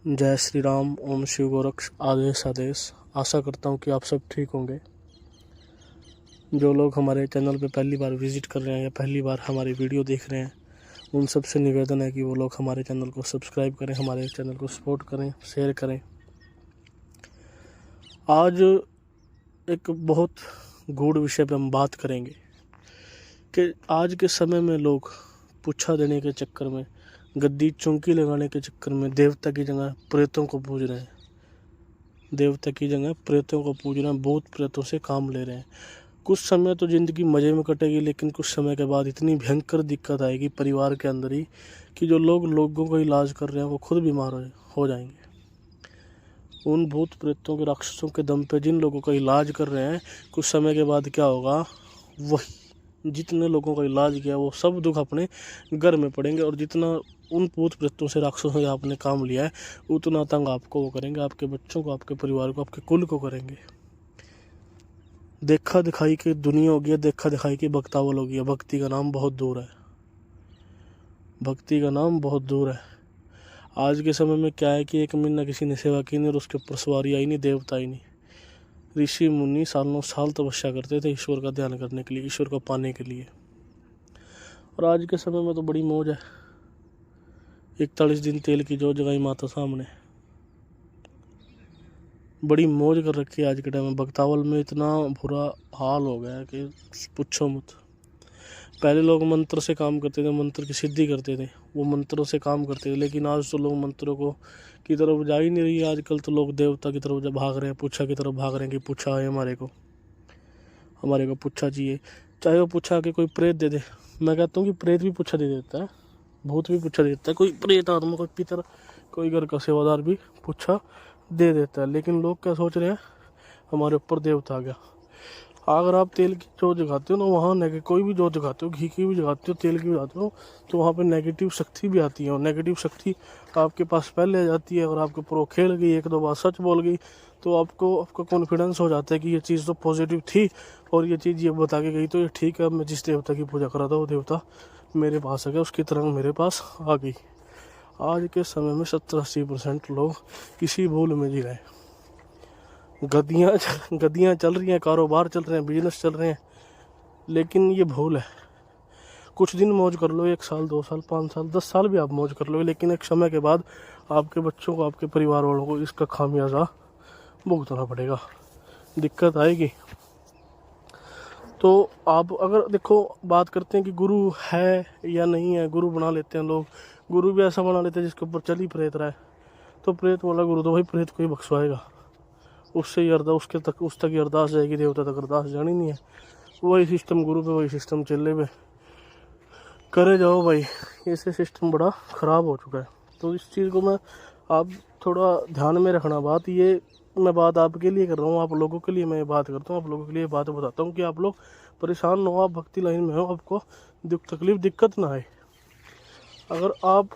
जय श्री राम। ओम शिव गोरक्ष। आदेश आदेश। आशा करता हूँ कि आप सब ठीक होंगे। जो लोग हमारे चैनल पे पहली बार विजिट कर रहे हैं या पहली बार हमारी वीडियो देख रहे हैं, उन सब से निवेदन है कि वो लोग हमारे चैनल को सब्सक्राइब करें, हमारे चैनल को सपोर्ट करें, शेयर करें। आज एक बहुत गूढ़ विषय पे हम बात करेंगे कि आज के समय में लोग पुच्छा देने के चक्कर में, गद्दी चौंकी लगाने के चक्कर में देवता की जगह प्रेतों को पूज रहे हैं। देवता की जगह प्रेतों को पूज रहे हैं, भूत प्रेतों से काम ले रहे हैं। कुछ समय तो ज़िंदगी मज़े में कटेगी, लेकिन कुछ समय के बाद इतनी भयंकर दिक्कत आएगी परिवार के अंदर ही कि जो लोग लोगों का इलाज कर रहे हैं वो खुद बीमार हो जाएंगे। उन भूत प्रेतों के राक्षसों के दम पे जिन लोगों का इलाज कर रहे हैं, कुछ समय के बाद क्या होगा, वही जितने लोगों का इलाज किया वो सब दुख अपने घर में पड़ेंगे। और जितना उन भूत प्रेतों से राक्षसों से आपने काम लिया है, उतना तंग आपको वो करेंगे, आपके बच्चों को, आपके परिवार को, आपके कुल को करेंगे। देखा दिखाई की दुनिया हो गई, देखा दिखाई की भक्तावल हो गई। भक्ति का नाम बहुत दूर है, भक्ति का नाम बहुत दूर है। आज के समय में क्या है कि एक महीना किसी ने सेवा की नहीं और उसके ऊपर सवारी आई नहीं, देवता ही नहीं। ऋषि मुनि सालों साल तपस्या करते थे ईश्वर का ध्यान करने के लिए, ईश्वर को पाने के लिए। और आज के समय में तो बड़ी मौज है। 41 दिन तेल की जो जगाई माता सामने, बड़ी मौज कर रखी है आज के टाइम में। भक्तावल में इतना बुरा हाल हो गया है कि पूछो मत। पहले लोग मंत्र से काम करते थे, मंत्र की सिद्धि करते थे, वो मंत्रों से काम करते थे। लेकिन आज तो लोग मंत्रों को की तरफ जा ही नहीं रही है। आजकल तो लोग देवता की तरफ भाग रहे हैं, पूछा की तरफ भाग रहे हैं कि पूछा है हमारे को पूछा चाहिए। चाहे वो पूछा कि कोई प्रेत दे दे, मैं कहता हूँ कि प्रेत भी पूछा दे देता है, भूत भी पूछा दे देता है, कोई प्रेत आत्मा, कोई पितर, कोई घर का सेवादार भी पूछा दे देता है। लेकिन लोग क्या सोच रहे हैं, हमारे ऊपर देवता आ गया। अगर आप तेल की जोत जगाते हो ना, वहाँ कोई भी जोत जगाते हो, घी की भी जगाते हो, तेल की भी जगाते हो, तो वहाँ पे नेगेटिव शक्ति भी आती है। और नेगेटिव शक्ति आपके पास पहले आ जाती है। और आपके ऊपर वो खेल गई, एक दो बार सच बोल गई, तो आपका कॉन्फिडेंस हो जाता है कि ये चीज़ तो पॉजिटिव थी और ये चीज़ ये बता के गई, तो ये ठीक है। अब मैं जिस देवता की पूजा कर रहा था वो देवता मेरे पास आ गया, उसकी तरंग मेरे पास आ गई। आज के समय में 70-80% लोग किसी भूल में जी रहे हैं। गद्दियाँ चल रही हैं, कारोबार चल रहे हैं, बिजनेस चल रहे हैं, लेकिन ये भूल है। कुछ दिन मौज कर लो, 1 साल, 2 साल, 5 साल, 10 साल भी आप मौज कर लो, लेकिन एक समय के बाद आपके बच्चों को, आपके परिवार वालों को इसका खामियाजा भुगतना पड़ेगा, दिक्कत आएगी। तो आप अगर देखो, बात करते हैं कि गुरु है या नहीं है, गुरु बना लेते हैं लोग। गुरु भी ऐसा बना लेते हैं जिसके ऊपर चल ही प्रेत रहा है, तो प्रेत वाला गुरु तो भाई प्रेत को ही बख्शवाएगा, उससे ही उस तक ही अरदास जाएगी, देवता तक अरदास जानी नहीं है। वही सिस्टम गुरु पे, वही सिस्टम चेले पे करे जाओ भाई। ऐसे सिस्टम बड़ा ख़राब हो चुका है। तो इस चीज़ को मैं आप थोड़ा ध्यान में रखना। बात ये, मैं बात आपके लिए कर रहा हूँ, आप लोगों के लिए मैं बात करता हूँ, आप लोगों के लिए बात बताता हूँ कि आप लोग परेशान ना हो, आप भक्ति लाइन में हो, आपको दुख तकलीफ दिक्कत ना आए। अगर आप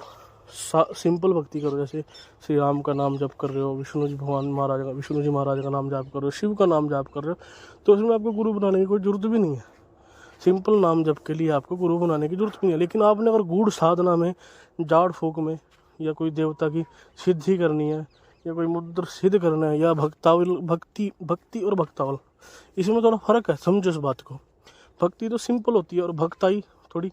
सिंपल भक्ति करो, जैसे श्री राम का नाम जप कर रहे हो, विष्णु जी महाराज का नाम जाप कर रहे हो, शिव का नाम जाप कर रहे हो, तो उसमें आपको गुरु बनाने की कोई ज़रूरत भी नहीं है। सिंपल नाम जप के लिए आपको गुरु बनाने की जरूरत नहीं है। लेकिन आपने अगर गूढ़ साधना में, जाड़ फूक में, या कोई देवता की सिद्धि करनी है, या कोई मुद्र सिद्ध करना है, या भक्ति और भक्तावल, इसमें थोड़ा फ़र्क है, समझो इस बात को। भक्ति तो सिंपल होती है और भक्ताई थोड़ी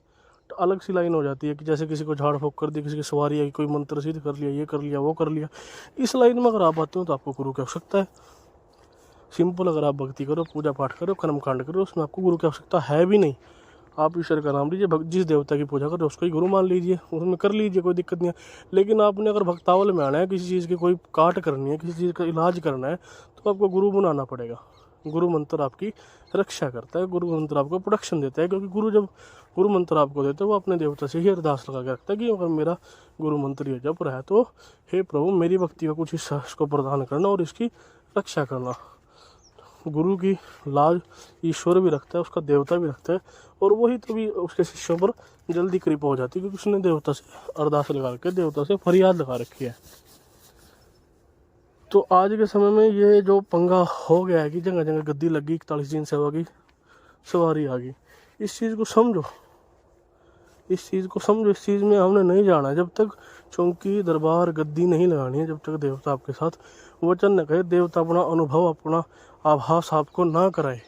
अलग सी लाइन हो जाती है कि जैसे किसी को झाड़ फूक कर दी, किसी की सवारी आई, कोई मंत्र सिद्ध कर लिया, ये कर लिया, वो कर लिया। इस लाइन में अगर आप आते हो तो आपको गुरु की आवश्यकता है। सिंपल अगर आप भक्ति करो, पूजा पाठ करो, कर्मकांड करो, उसमें आपको गुरु की आवश्यकता है भी नहीं। आप ईश्वर का नाम लीजिए, जिस देवता की पूजा करो उसको ही गुरु मान लीजिए, उसमें कर लीजिए, कोई दिक्कत नहीं है। लेकिन आपने अगर भक्तावल में आना है, किसी चीज़ की कोई काट करनी है, किसी चीज़ का इलाज करना है, तो आपको गुरु बनाना पड़ेगा। गुरु मंत्र आपकी रक्षा करता है, गुरु मंत्र आपको प्रोटेक्शन देता है। क्योंकि गुरु जब गुरु मंत्र आपको देता है, वो अपने देवता से ही अरदास लगा के रखता है कि अगर मेरा गुरु मंत्र ये जप रहा है तो हे प्रभु मेरी भक्ति का कुछ हिस्सा इसको प्रदान करना और इसकी रक्षा करना। गुरु की लाज ईश्वर भी रखता है, उसका देवता भी रखता है, और वही तभी उसके शिष्यों पर जल्दी कृपा हो जाती है, क्योंकि उसने देवता से अरदास लगा रखी है, देवता से फरियाद लगा रखी है। तो आज के समय में ये जो पंगा हो गया है कि जगह जगह गद्दी लगी, 41 दिन सेवा की सवारी आ गई, इस चीज़ को समझो, इस चीज़ में हमने नहीं जाना है। जब तक चौकी दरबार गद्दी नहीं लगानी है जब तक देवता आपके साथ वचन न कहे, देवता अपना अनुभव अपना आभास आपको ना कराए।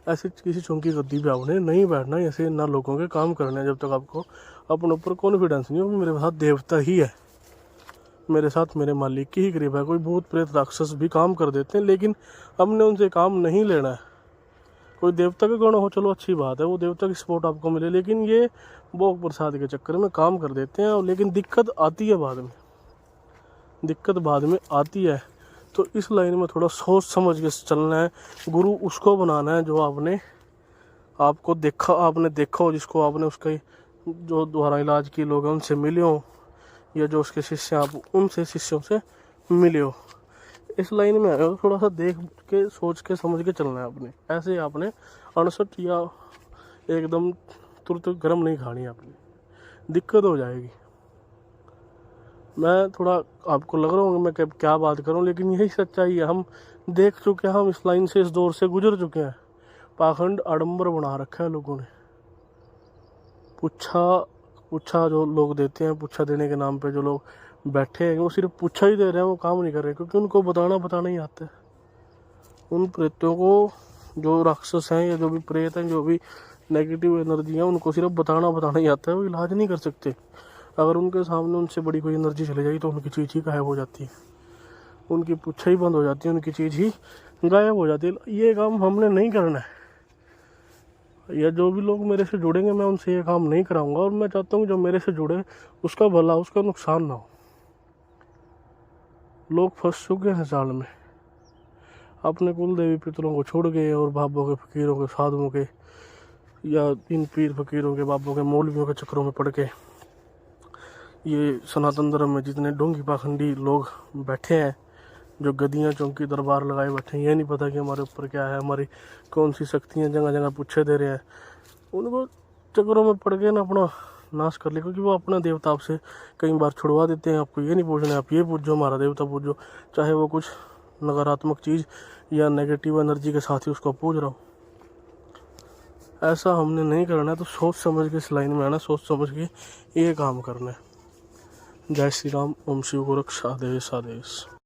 ऐसे किसी चौकी गद्दी पे आपने नहीं बैठना, ऐसे ना लोगों के काम करने जब तक आपको अपने ऊपर कॉन्फिडेंस नहीं हो मेरे साथ देवता ही है, मेरे साथ मेरे मालिक की ही कृपा है। कोई भूत प्रेत राक्षस भी काम कर देते हैं लेकिन हमने उनसे काम नहीं लेना है। कोई देवता का गण हो चलो अच्छी बात है, वो देवता की सपोर्ट आपको मिले, लेकिन ये भोग प्रसाद के चक्कर में काम कर देते हैं। और लेकिन दिक्कत आती है बाद में, दिक्कत बाद में आती है। तो इस लाइन में थोड़ा सोच समझ के चलना है। गुरु उसको बनाना है जो आपने देखा हो, जिसको आपने उसके जो द्वारा इलाज किए लोग हैं उनसे मिले हो, या जो उसके शिष्य आप उनसे शिष्यों से मिले हो। इस लाइन में आए हो, थोड़ा सा देख के सोच के समझ के चलना है आपने। ऐसे आपने अनसठ या एकदम तुरंत गर्म नहीं खानी है आपने, दिक्कत हो जाएगी। मैं थोड़ा आपको लग रहा हूँ मैं क्या बात करूँ, लेकिन यही सच्चाई है। हम देख चुके हैं, हम इस लाइन से इस दौर से गुजर चुके हैं। पाखंड आडंबर बना रखा है लोगों ने। पुच्छा जो लोग देते हैं, पुच्छा देने के नाम पे जो लोग बैठे हैं वो सिर्फ पुच्छा ही दे रहे हैं, वो काम नहीं कर रहे, क्योंकि उनको बताना ही आता है। उन प्रेतों को, जो राक्षस हैं या जो भी प्रेत हैं, जो भी नेगेटिव एनर्जी है, उनको सिर्फ बताना ही आता है, वो इलाज नहीं कर सकते। अगर उनके सामने उनसे बड़ी कोई एनर्जी चली जाएगी तो उनकी चीज़ ही गायब हो जाती है, उनकी पुच्छा ही बंद हो जाती है, उनकी चीज़ ही गायब हो जाती है। ये काम हमने नहीं करना है, या जो भी लोग मेरे से जुड़ेंगे मैं उनसे ये काम नहीं कराऊंगा। और मैं चाहता हूँ जो मेरे से जुड़े उसका भला, उसका नुकसान ना हो। लोग फंस चुके हैं जाल में, अपने कुल देवी पितरों को छोड़ गए और बाबों के फकीरों के साधुओं के या इन पीर फकीरों के बाबों के मौलवियों के चक्करों में पड़ के ये सनातन धर्म में जितने ढोंगी पाखंडी लोग बैठे हैं, जो गद्दियाँ चौकी दरबार लगाए बैठे हैं, ये नहीं पता कि हमारे ऊपर क्या है, हमारी कौन सी शक्तियाँ जगह जगह पूछे दे रहे हैं, उनको चक्करों में पड़ के ना अपना नाश कर ले। क्योंकि वो अपना देवता आपसे कई बार छुड़वा देते हैं। आपको ये नहीं पूछना, आप ये पूछो, हमारा देवता पूछो, चाहे वो कुछ नकारात्मक चीज़ या नेगेटिव एनर्जी के साथ ही उसको पूछ रहा हो। ऐसा हमने नहीं करना है। तो सोच समझ के इस लाइन में आना, सोच समझ के ये काम करना है। जय श्री राम। ओम शिव गोरख। आदेश आदेश।